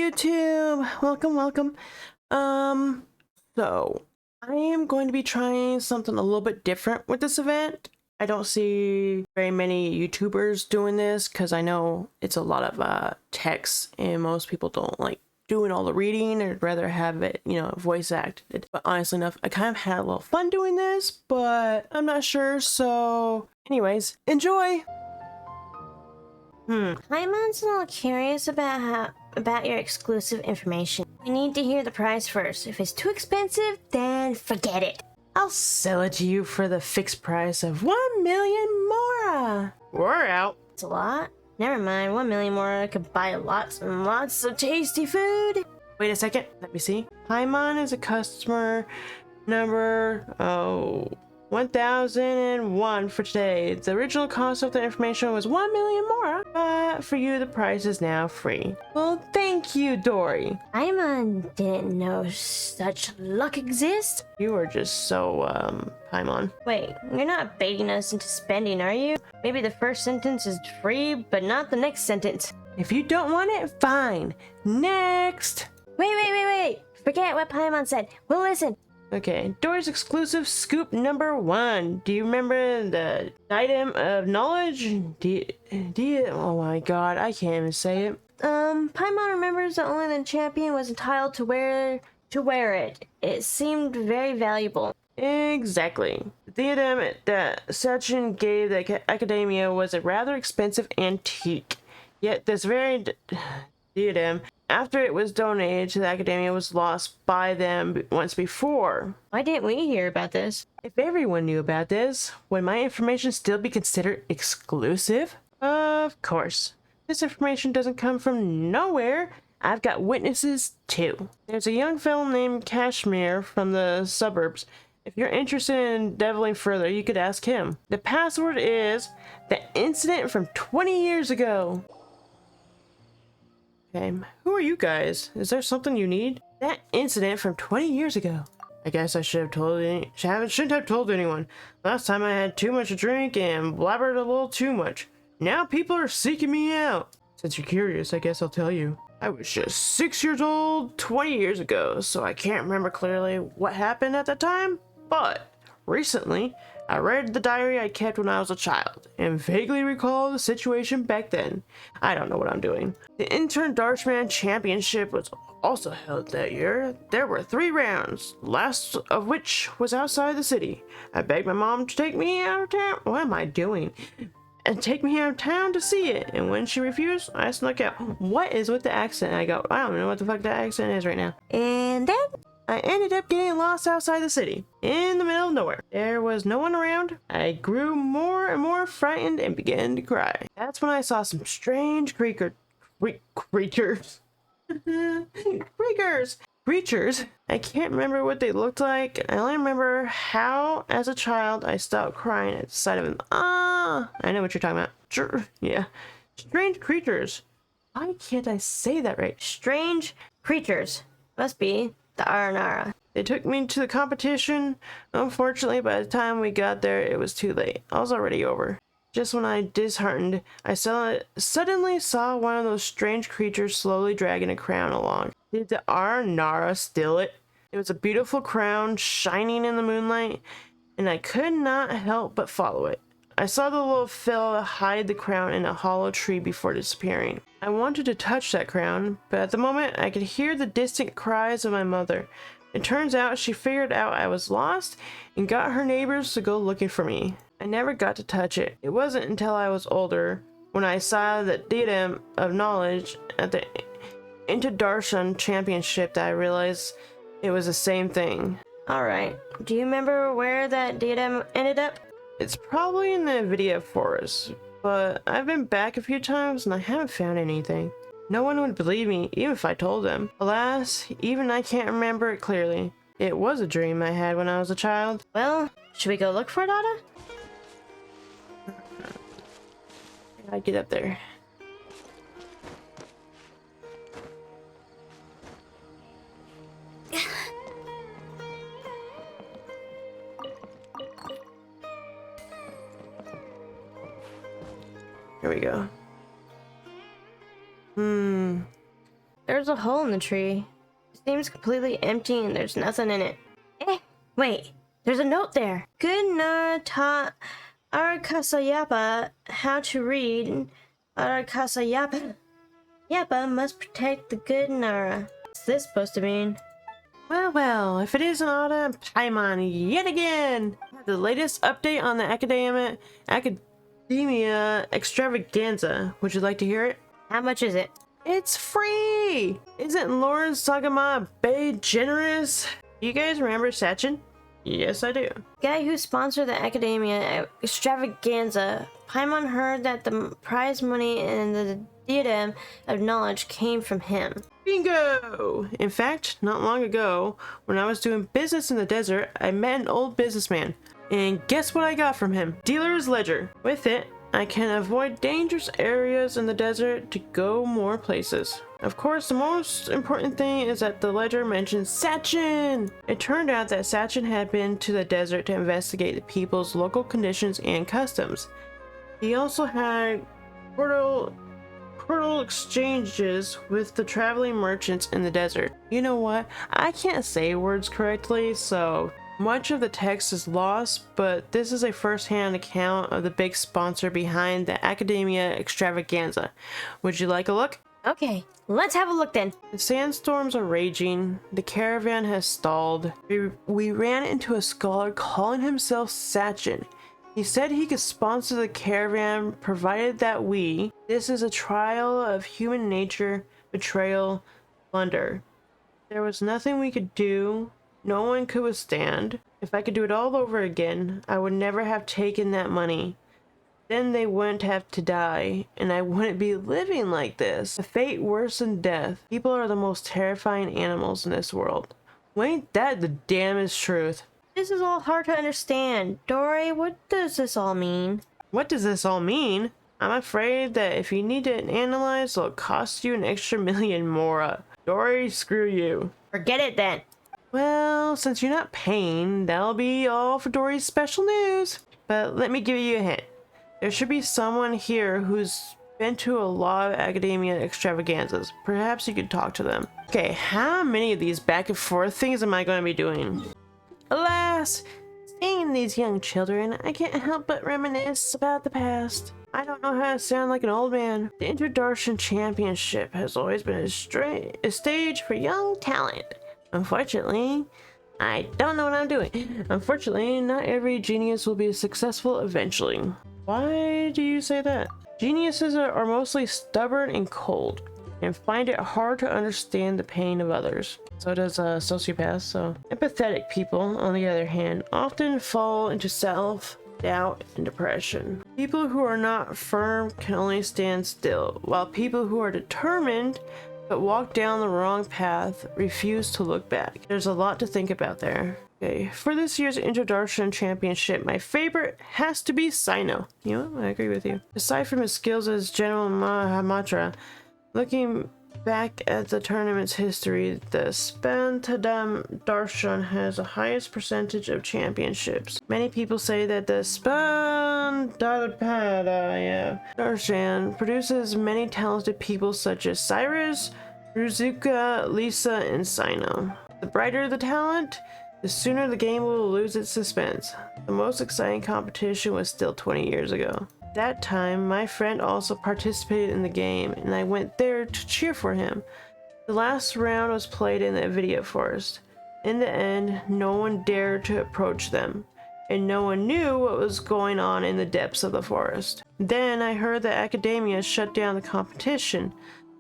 YouTube! Welcome. So I am going to be trying something a little bit different with this event. I don't see very many YouTubers doing this because I know it's a lot of text and most people don't like doing all the reading. I'd rather have it, voice acted. But honestly enough, I kind of had a little fun doing this, but I'm not sure. So anyways, enjoy! Paimon's a little curious about your exclusive information. We need to hear the price first. If it's too expensive, then forget it. I'll sell it to you for the fixed price of 1,000,000 mora. We're out. It's a lot. Never mind, 1,000,000 more could buy lots and lots of tasty food. Wait a second, let me see. Paimon is a customer number 1001 for today. The original cost of the information was 1,000,000 mora, but for you the price is now free. Well, thank you, Dory. Paimon didn't know such luck exists. You are just so Paimon. Wait, you're not baiting us into spending, are you? Maybe the first sentence is free, but not the next sentence. If you don't want it, fine. Next. Wait. Forget what Paimon said. We'll listen. Okay, Dory's exclusive scoop number 1. Do you remember the item of knowledge? Oh my god, I can't even say it. Paimon remembers that only the champion was entitled to wear it. It seemed very valuable. Exactly. The item that Sachin gave the Academia was a rather expensive antique. Yet this very diadem, after it was donated to the Academia, was lost by them once before. Why didn't we hear about this? If everyone knew about this, would my information still be considered exclusive? Of course. This information doesn't come from nowhere. I've got witnesses too. There's a young fellow named Kashmir from the suburbs. If you're interested in delving further, you could ask him. The password is the incident from 20 years ago. Okay, who are you guys? Is there something you need? That incident from 20 years ago. I guess I shouldn't have told anyone. Last time I had too much to drink and blabbered a little too much. Now people are seeking me out. Since you're curious, I guess I'll tell you. I was just 6 years old 20 years ago, so I can't remember clearly what happened at that time. But recently, I read the diary I kept when I was a child, and vaguely recall the situation back then. I don't know what I'm doing. The Intern Darshman Championship was also held that year. There were 3 rounds, last of which was outside the city. I begged my mom to take me out of town. What am I doing? And take me out of town to see it. And when she refused, I snuck out. What is with the accent? I go, I don't know what the fuck that accent is right now. And then I ended up getting lost outside the city, in the middle of nowhere. There was no one around. I grew more and more frightened and began to cry. That's when I saw some strange creatures. Creatures. I can't remember what they looked like. I only remember how, as a child, I stopped crying at the sight of them. I know what you're talking about. Sure, yeah. Strange creatures. Why can't I say that right? Strange creatures. Must be the Aranara. They took me to the competition. Unfortunately, by the time we got there, it was too late. I was already over. Just when I disheartened, I suddenly saw one of those strange creatures slowly dragging a crown along. Did the Aranara steal it? It was a beautiful crown, shining in the moonlight, and I could not help but follow it. I saw the little fellow hide the crown in a hollow tree before disappearing. I wanted to touch that crown, but at the moment I could hear the distant cries of my mother. It turns out she figured out I was lost and got her neighbors to go looking for me. I never got to touch it. It wasn't until I was older, when I saw the diadem of knowledge at the Interdarshan Championship, that I realized it was the same thing. Alright, do you remember where that diadem ended up? It's probably in the Vidya forest, but I've been back a few times and I haven't found anything. No one would believe me, even if I told them. Alas, even I can't remember it clearly. It was a dream I had when I was a child. Well, should we go look for it, Ada? I'd get up there. Here we go. there's a hole in the tree. It seems completely empty and there's nothing in it. Wait, there's a note there. Good Nara taught Arakasayapa how to read. Arakasayapa must protect the good Nara. What's this supposed to mean? Well, if it isn't Ada and Paimon yet again! The latest update on the Academia Extravaganza. Would you like to hear it? How much is it? It's free! Isn't Lord Sagama Bay generous? Do you guys remember Sachin? Yes, I do. Guy who sponsored the Academia Extravaganza. Paimon heard that the prize money and the diadem of knowledge came from him. Bingo! In fact, not long ago, when I was doing business in the desert, I met an old businessman. And guess what I got from him? Dealer's Ledger. With it, I can avoid dangerous areas in the desert to go more places. Of course, the most important thing is that the ledger mentions Sachin! It turned out that Sachin had been to the desert to investigate the people's local conditions and customs. He also had portal exchanges with the traveling merchants in the desert. You know what? I can't say words correctly, so much of the text is lost, but this is a first-hand account of the big sponsor behind the Academia Extravaganza. Would you like a look? Okay, let's have a look then. The sandstorms are raging. The caravan has stalled. We ran into a scholar calling himself Sachin. He said he could sponsor the caravan provided that this is a trial of human nature, betrayal, plunder. There was nothing we could do. No one could withstand. If I could do it all over again, I would never have taken that money. Then they wouldn't have to die, and I wouldn't be living like this. A fate worse than death. People are the most terrifying animals in this world. Ain't that the damnedest truth? This is all hard to understand. Dory, what does this all mean? What does this all mean? I'm afraid that if you need it analyzed, it'll cost you an extra million more. Dory, screw you. Forget it then. Well, since you're not paying, that'll be all for Dory's special news. But let me give you a hint. There should be someone here who's been to a lot of Academia Extravaganzas. Perhaps you could talk to them. Okay, how many of these back and forth things am I going to be doing? Alas, seeing these young children, I can't help but reminisce about the past. I don't know how to sound like an old man. The Introdarshan Championship has always been a stage for young talent. Unfortunately, I don't know what I'm doing. Unfortunately, not every genius will be successful eventually. Why do you say that? Geniuses are mostly stubborn and cold, and find it hard to understand the pain of others. So does sociopaths. So empathetic people, on the other hand, often fall into self-doubt and depression. People who are not firm can only stand still, while people who are determined but walk down the wrong path refuse to look back. There's a lot to think about there. Okay, for this year's Introdarshan Championship, my favorite has to be Sino. You know what? I agree with you. Aside from his skills as General Mahamatra, looking back at the tournament's history, the Spantadam Darshan has the highest percentage of championships. Many people say that the Spantadapada Darshan produces many talented people such as Cyrus, Ruzuka, Lisa, and Sino. The brighter the talent, the sooner the game will lose its suspense. The most exciting competition was still 20 years ago. At that time, my friend also participated in the game, and I went there to cheer for him. The last round was played in the video forest. In the end, no one dared to approach them, and no one knew what was going on in the depths of the forest. Then I heard that Academia shut down the competition.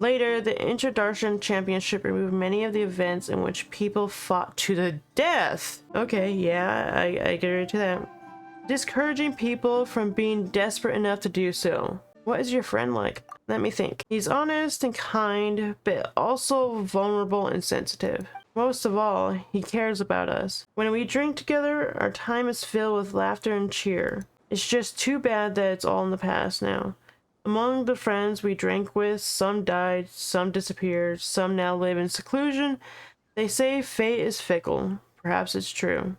Later, the Introdarshan Championship removed many of the events in which people fought to the death. Okay, yeah, I agree to that. Discouraging people from being desperate enough to do so. What is your friend like? Let me think. He's honest and kind, but also vulnerable and sensitive. Most of all, he cares about us. When we drink together, our time is filled with laughter and cheer. It's just too bad that it's all in the past now. Among the friends we drank with, some died, some disappeared, some now live in seclusion. They say fate is fickle. Perhaps it's true.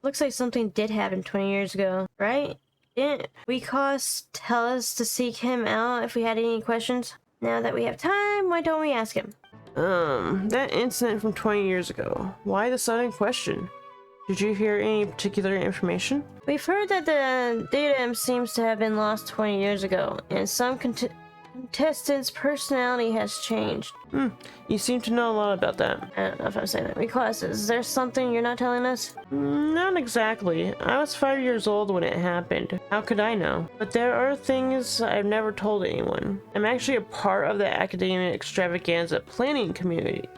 Looks like something did happen 20 years ago, right? Didn't Recos tell us to seek him out if we had any questions? Now that we have time, why don't we ask him? That incident from 20 years ago. Why the sudden question? Did you hear any particular information? We've heard that the datum seems to have been lost 20 years ago, and some contestants' personality has changed. You seem to know a lot about that. I don't know if I'm saying that. Because is there something you're not telling us? Not exactly. I was 5 years old when it happened. How could I know? But there are things I've never told anyone. I'm actually a part of the Academia Extravaganza planning committee.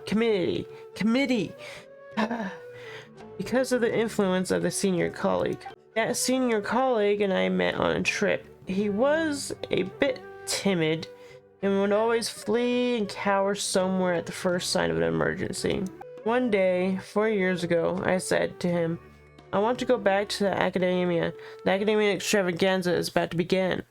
Because of the influence of the senior colleague. That senior colleague and I met on a trip. He was a bit timid and would always flee and cower somewhere at the first sign of an emergency. One day, 4 years ago, I said to him, I want to go back to the Academia. The Academia Extravaganza is about to begin.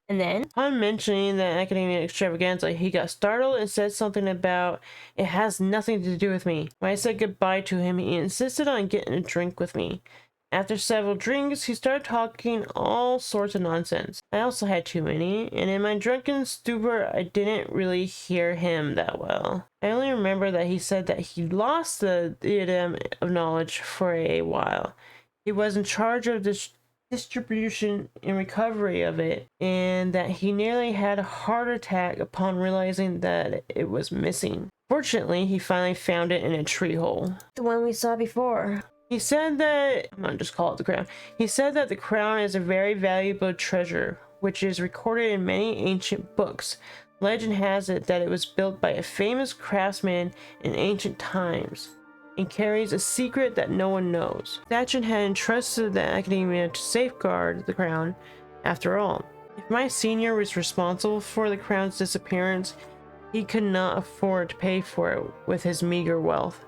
And then? Upon mentioning the Academia Extravaganza, he got startled and said something about, it has nothing to do with me. When I said goodbye to him, he insisted on getting a drink with me. After several drinks, he started talking all sorts of nonsense. I also had too many, and in my drunken stupor, I didn't really hear him that well. I only remember that he said that he lost the diadem of knowledge for a while. He was in charge of this distribution and recovery of it, and that he nearly had a heart attack upon realizing that it was missing. Fortunately, he finally found it in a tree hole. The one we saw before. He said that, I'm gonna just call it the crown. He said that the crown is a very valuable treasure, which is recorded in many ancient books. Legend has it that it was built by a famous craftsman in ancient times, and carries a secret that no one knows. Sachin had entrusted the Academia to safeguard the crown. After all, if my senior was responsible for the crown's disappearance, he could not afford to pay for it with his meager wealth.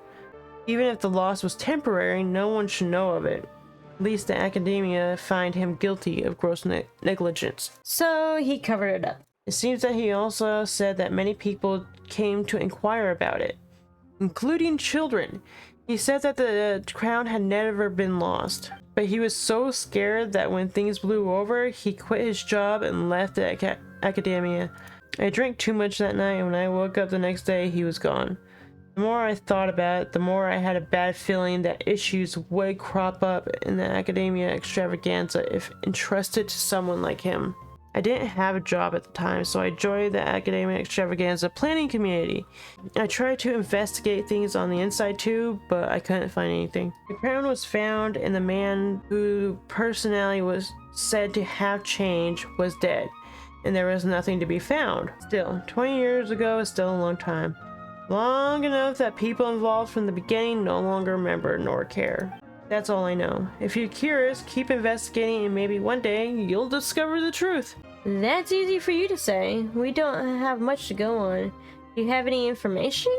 Even if the loss was temporary, no one should know of it. At least the Academia find him guilty of gross negligence. So he covered it up. It seems that he also said that many people came to inquire about it, including children. He said that the crown had never been lost, but he was so scared that when things blew over, he quit his job and left the Academia. I drank too much that night, and when I woke up the next day, he was gone. The more I thought about it, the more I had a bad feeling that issues would crop up in the Academia Extravaganza if entrusted to someone like him. I didn't have a job at the time, so I joined the Academia Extravaganza planning community. I tried to investigate things on the inside too, but I couldn't find anything. The crown was found, and the man whose personality was said to have changed was dead, and there was nothing to be found. Still, 20 years ago is still a long time. Long enough that people involved from the beginning no longer remember nor care. That's all I know. If you're curious, keep investigating and maybe one day you'll discover the truth. That's easy for you to say. We don't have much to go on. Do you have any information?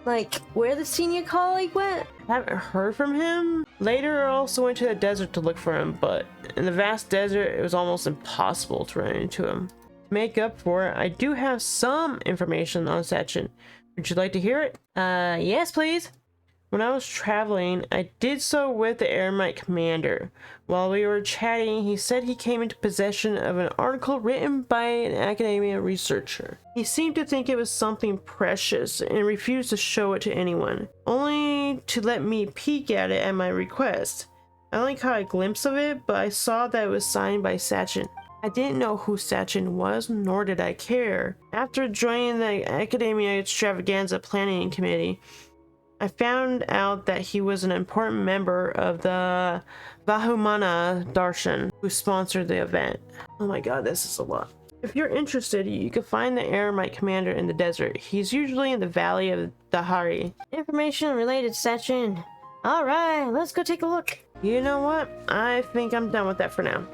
Like where the senior colleague went? I haven't heard from him. Later I also went to the desert to look for him, but in the vast desert it was almost impossible to run into him. To make up for it, I do have some information on Sachin. Would you like to hear it? Yes, please. When I was traveling, I did so with the Eremite commander. While we were chatting, he said he came into possession of an article written by an academia researcher. He seemed to think it was something precious and refused to show it to anyone, only to let me peek at it at my request. I only caught a glimpse of it, but I saw that it was signed by Sachin. I didn't know who Sachin was, nor did I care. After joining the Academia Extravaganza Planning Committee, I found out that he was an important member of the Vahumana Darshan who sponsored the event. Oh my god, this is a lot. If you're interested, you can find the Eremite commander in the desert. He's usually in the Valley of Dahari. Information related to Sachin. Alright, let's go take a look. You know what? I think I'm done with that for now.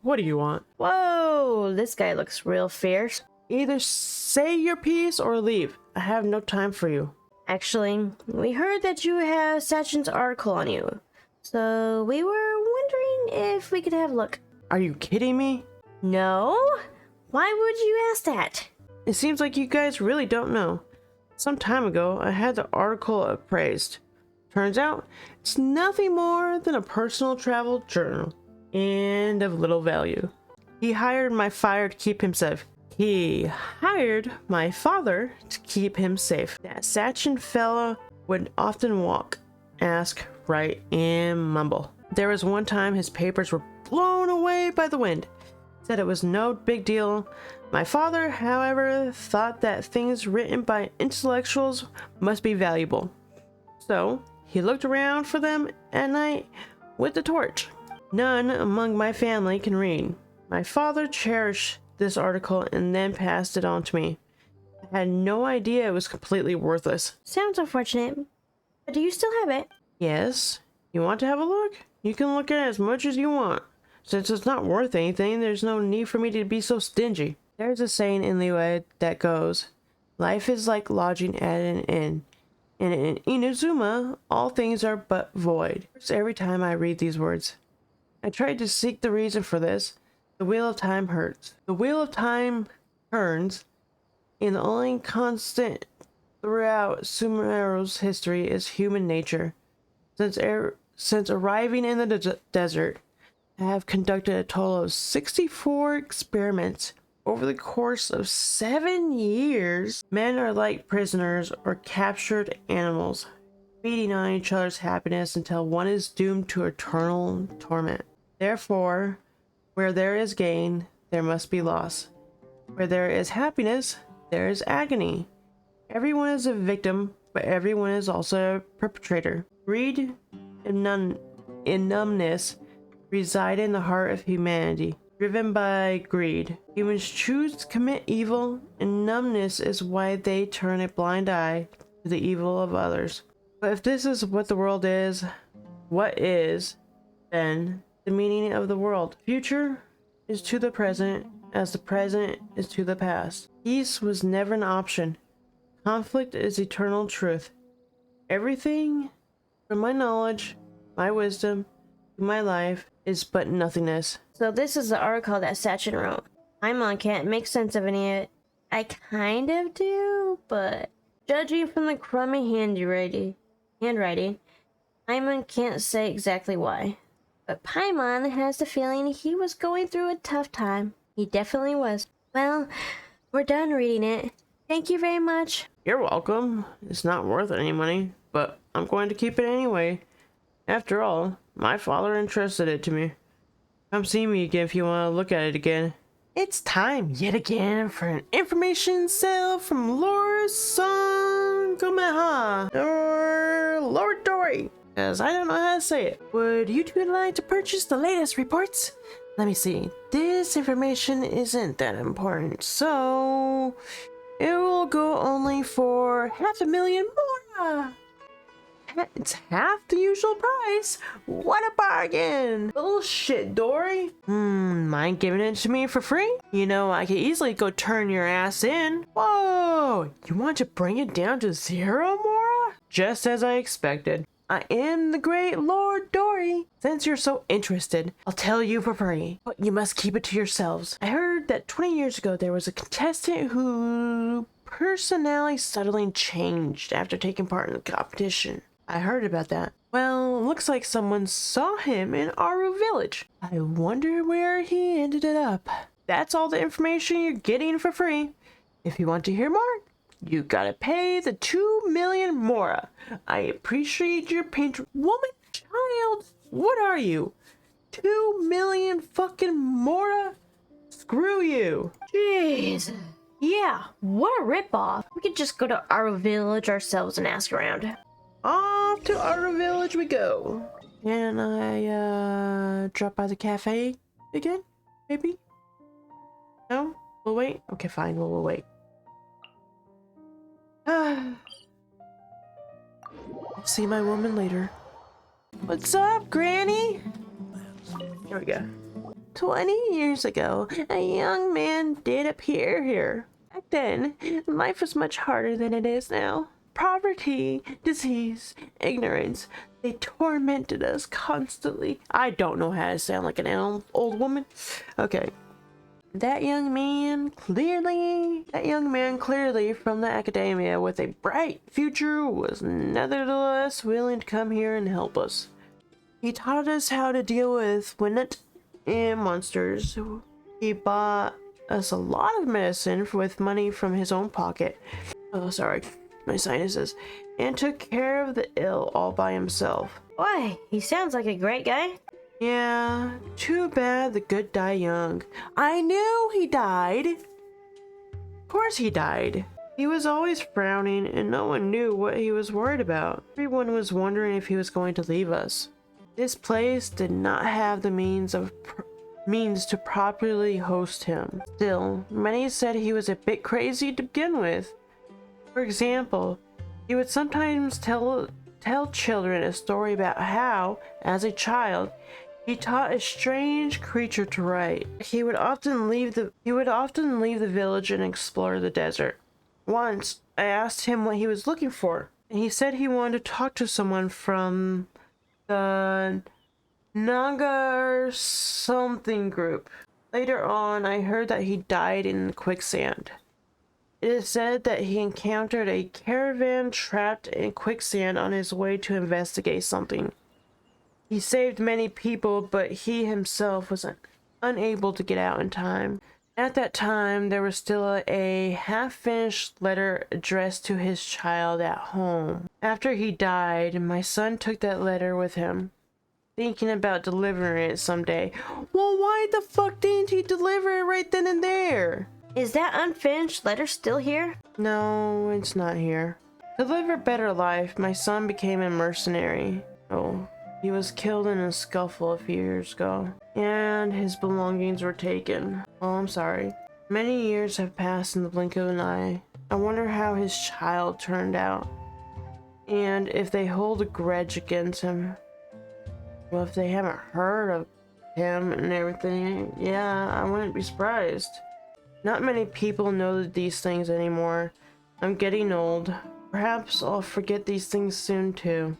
What do you want? Whoa, this guy looks real fierce. Either say your piece or leave. I have no time for you. Actually, we heard that you have Sachin's article on you, so we were wondering if we could have a look. Are you kidding me? No? Why would you ask that? It seems like you guys really don't know. Some time ago, I had the article appraised. Turns out, it's nothing more than a personal travel journal, and of little value. He hired my fire to keep himself He hired my father to keep him safe. That Sachin fella would often walk, ask, write, and mumble. There was one time his papers were blown away by the wind. Said it was no big deal. My father, however, thought that things written by intellectuals must be valuable. So he looked around for them at night with the torch. None among my family can read. My father cherished this article and then passed it on to me. I had no idea it was completely worthless. Sounds unfortunate, but do you still have it? Yes. You want to have a look? You can look at it as much as you want. Since it's not worth anything, there's no need for me to be so stingy. There's a saying in Liyue that goes, life is like lodging at an inn. And in Inazuma, all things are but void. Every time I read these words, I tried to seek the reason for this. The wheel of time hurts. The wheel of time turns, and the only constant throughout Sumeru's history is human nature. Since arriving in the desert, I have conducted a total of 64 experiments. Over the course of 7 years, men are like prisoners or captured animals, feeding on each other's happiness until one is doomed to eternal torment. Therefore, where there is gain, there must be loss. Where there is happiness, there is agony. Everyone is a victim, but everyone is also a perpetrator. Greed and numbness reside in the heart of humanity. Driven by greed, humans choose to commit evil, and numbness is why they turn a blind eye to the evil of others. But if this is what the world is, what is, then, the meaning of the world? Future is to the present as the present is to the past. Peace was never an option. Conflict is eternal truth. Everything from my knowledge, my wisdom, to my life is but nothingness. So this is the article that Sachin wrote. Paimon can't make sense of any of it. I kind of do, but judging from the crummy handwriting, Paimon can't say exactly why. But Paimon has the feeling he was going through a tough time. He definitely was. Well, we're done reading it. Thank you very much. You're welcome. It's not worth any money, but I'm going to keep it anyway. After all, my father entrusted it to me. Come see me again if you want to look at it again. It's time yet again for an information sale from Lord Sangomeha, or Lord Dory, as I don't know how to say it. Would you two like to purchase the latest reports? Let me see. This information isn't that important, so it will go only for 500,000 more. It's half the usual price. What a bargain. Bullshit, Dory. Mind giving it to me for free? You know, I could easily go turn your ass in. Whoa, you want to bring it down to 0, Mora? Just as I expected. I am the great Lord Dory. Since you're so interested, I'll tell you for free, but you must keep it to yourselves. I heard that 20 years ago there was a contestant who personality suddenly changed after taking part in the competition. I heard about that. Well, looks like someone saw him in Aru Village. I wonder where he ended it up. That's all the information you're getting for free. If you want to hear more, you gotta pay the 2 million Mora. I appreciate your patron. Woman, child, what are you? 2 million fucking Mora? Screw you. Jeez. Yeah, what a ripoff. We could just go to our village ourselves and ask around. Off to our village we go. Can I drop by the cafe again? Maybe? No? We'll wait? Okay, fine, we'll wait. I'll see my woman later. What's up, Granny? Here we go. 20 years ago, a young man did appear here. Back then, life was much harder than it is now. Poverty, disease, ignorance, they tormented us constantly. I don't know how to sound like an old woman. Okay. That young man clearly from the academia with a bright future was nevertheless willing to come here and help us. He taught us how to deal with Winnet and monsters. He bought us a lot of medicine with money from his own pocket. Oh, sorry, my sinuses. And took care of the ill all by himself. Boy, he sounds like a great guy. Yeah, too bad the good die young. I knew he died. Of course he died. He was always frowning and no one knew what he was worried about. Everyone was wondering if he was going to leave us. This place did not have the means to properly host him. Still, many said he was a bit crazy to begin with. For example, he would sometimes tell children a story about how, as a child, he taught a strange creature to write. He would often leave the village and explore the desert. Once, I asked him what he was looking for, and he said he wanted to talk to someone from the Nagar something group. Later on, I heard that he died in quicksand. It is said that he encountered a caravan trapped in quicksand on his way to investigate something. He saved many people, but he himself was unable to get out in time. At that time, there was still a half-finished letter addressed to his child at home. After he died, my son took that letter with him, thinking about delivering it someday. Well, why the fuck didn't he deliver it right then and there? Is that unfinished letter still here? No, it's not here. To live a better life, my son became a mercenary. Oh, he was killed in a scuffle a few years ago, and his belongings were taken. Oh, I'm sorry. Many years have passed in the blink of an eye. I wonder how his child turned out, and if they hold a grudge against him. Well, if they haven't heard of him and everything, yeah, I wouldn't be surprised. Not many people know these things anymore. I'm getting old. Perhaps I'll forget these things soon too.